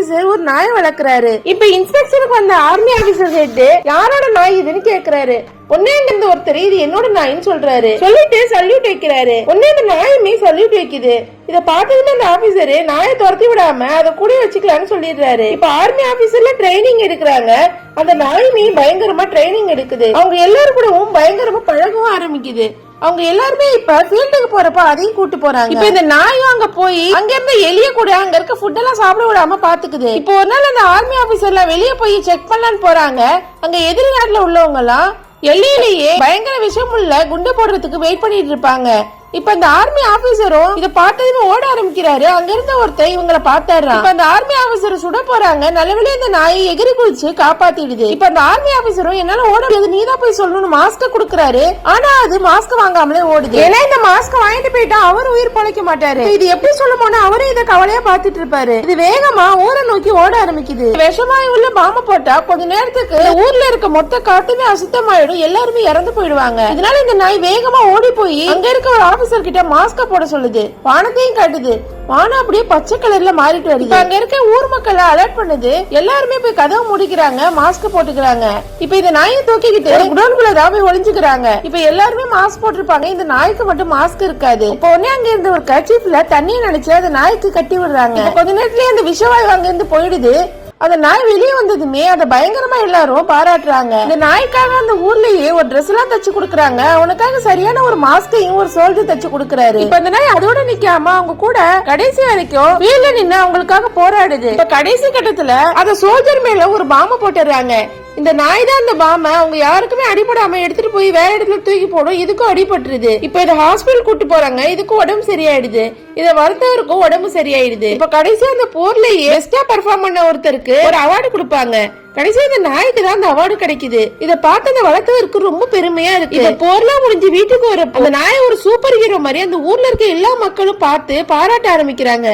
Officer ஒரு நாயை வளர்க்கறாரு. இப்ப இன்ஸ்பெக்ஷனுக்கு வந்த ஆர்மி ஆபீசர் கேட்டு யாரோட நாய் இதுன்னு கேக்குறாரு. ஒன்னே இருந்து ஒருத்தர் இது என்னோட நாயின்னு சொல்றாரு. சொல்லிட்டு சல்யூட் வைக்கிறாரு. ஒன்னே இந்த நாயுமே சல்யூட் வைக்குது. இத பார்த்ததுமே அந்த ஆபீசரு நாயை துரத்தி விடாம அதை கூட வச்சுக்கலாம்னு சொல்லிடுறாரு. இப்ப ஆர்மி ஆபீசர்ல ட்ரைனிங் எடுக்கிறாங்க. அந்த நாயுமே பயங்கரமா ட்ரைனிங் எடுக்குது. அவங்க எல்லாரும் கூடவும் பயங்கரமா பழகவும் ஆரம்பிக்குது. அவங்க எல்லாருமே இப்ப ஃபீல்டுக்கு போறப்ப அதையும் கூட்டு போறாங்க. இப்ப இந்த நாயும் அங்க போய் அங்க இருந்த எலிய கூட அங்க இருக்க ஃபுட் எல்லாம் சாப்பிட விடாம பாத்துக்குது. இப்போ ஒரு நாள் அந்த ஆர்மி ஆபீசர்ல வெளியே போய் செக் பண்ணலான்னு போறாங்க. அங்க எதிரி நாட்டுல உள்ளவங்க எல்லாம் எல்லையிலேயே பயங்கர விஷம் உள்ள குண்டு போடுறதுக்கு வெயிட் பண்ணிட்டு இருப்பாங்க. இப்ப அந்த ஆர்மி ஆபீசரும் இத பார்த்ததுமே ஓட ஆரம்பிக்கிறாரு. அங்க இருந்த ஒருத்தர் இவங்களை பார்த்தாரு. இப்ப அந்த ஆர்மி ஆபீசர் சுட போறாங்க. நல்லவேளை இந்த நாயை எகிரி குதிச்சு காப்பாத்திடுது. இப்ப அந்த ஆர்மி ஆபீசரும் என்னால ஓட முடியாது, நீதான் போய் சொல்லணும் மாஸ்க குடுக்கறாரு. ஆனா அது மாஸ்க் வாங்காமலே ஓடுது. ஏன்னா இந்த மாஸ்க் வாங்கிட்டு போயிட்டா அவர் உயிர் பொழைக்க மாட்டாரு. இது எப்படி சொல்லுமோனா அவரும் இத கவலையா பாத்துட்டு இருப்பாரு. இது வேகமா ஊரை நோக்கி ஓட ஆரம்பிக்குது. விஷமாய் உள்ள பாம்பு போட்டா கொஞ்ச நேரத்துக்கு ஊர்ல இருக்க மொத்த காட்டுமே அசுத்தமாயிடும். எல்லாருமே இறந்து போயிடுவாங்க. இதனால இந்த நாய் வேகமா ஓடி போய் அங்க இருக்க ஒரு ஆபீசர் கிட்ட மாஸ்க போட சொல்லுது. வானத்தையும் காட்டுது. வானம் அப்படியே பச்சை கலர்ல மாறிட்டு வருது. அங்க இருக்க ஊர் மக்கள் அலர்ட் பண்ணுது. எல்லாருமே போய் கதவு முடிக்கிறாங்க, மாஸ்க் போட்டுக்கிறாங்க. இப்ப இந்த நாயை தூக்கிக்கிட்டு குடோன்குள்ள போய் ஒளிஞ்சுக்கிறாங்க. இப்ப எல்லாருமே மாஸ்க் போட்டிருப்பாங்க. இந்த நாய்க்கு மட்டும் மாஸ்க் இருக்காது. இப்ப உடனே அங்க இருந்த ஒரு கர்ச்சீஃப்ல தண்ணியை நினைச்சு அந்த நாய்க்கு கட்டி விடுறாங்க. கொஞ்ச நேரத்திலேயே அந்த விஷவாயு அங்க இருந்து போயிடுது. அந்த நாய் வெளியே வந்ததுமே அதை பயங்கரமா எல்லாரும் பாராட்டுறாங்க. இந்த நாய்க்காக அந்த ஊர்லயே ஒரு ட்ரெஸ் எல்லாம் தச்சு கொடுக்கறாங்க. அவனுக்காக சரியான ஒரு மாஸ்கையும் ஒரு சோல்ஜர் தச்சு கொடுக்கறாரு. இப்ப அந்த நாய் அதோட நிக்காம அவங்க கூட கடைசி வரைக்கும் வீட்டுல நின்னு அவங்களுக்காக போராடுது. இப்ப கடைசி கட்டத்துல அந்த சோல்ஜர் மேல ஒரு பாம்பு போட்டுறாங்க. இந்த நாய் தான் இந்த பாம்பை அவங்க யாருக்குமே அடிபடாம எடுத்துட்டு போய் வேற இடத்துல தூக்கி போடும். இதுக்கும் அடிபட்டுருது. இப்ப இதை ஹாஸ்பிட்டல் கூட்டு போறாங்க. இதுக்கும் உடம்பு சரியாயிடுது. இத வளர்த்தவருக்கும் உடம்பு சரியாயிடுது. இப்ப கடைசியா அந்த போர்லயே பெஸ்டா பெர்ஃபார்ம் பண்ண ஒருத்தருக்கு ஒரு அவார்டு கொடுப்பாங்க. கடைசியா இந்த நாய்க்கு தான் அந்த அவார்டு கிடைக்குது. இத பார்த்து அந்த வளர்த்தவருக்கு ரொம்ப பெருமையா இருக்கு. இப்ப போர்லாம் முடிஞ்சு வீட்டுக்கு வரப்போ அந்த நாயை ஒரு சூப்பர் ஹீரோ மாதிரி அந்த ஊர்ல இருக்க எல்லா மக்களும் பார்த்து பாராட்ட ஆரம்பிக்கிறாங்க.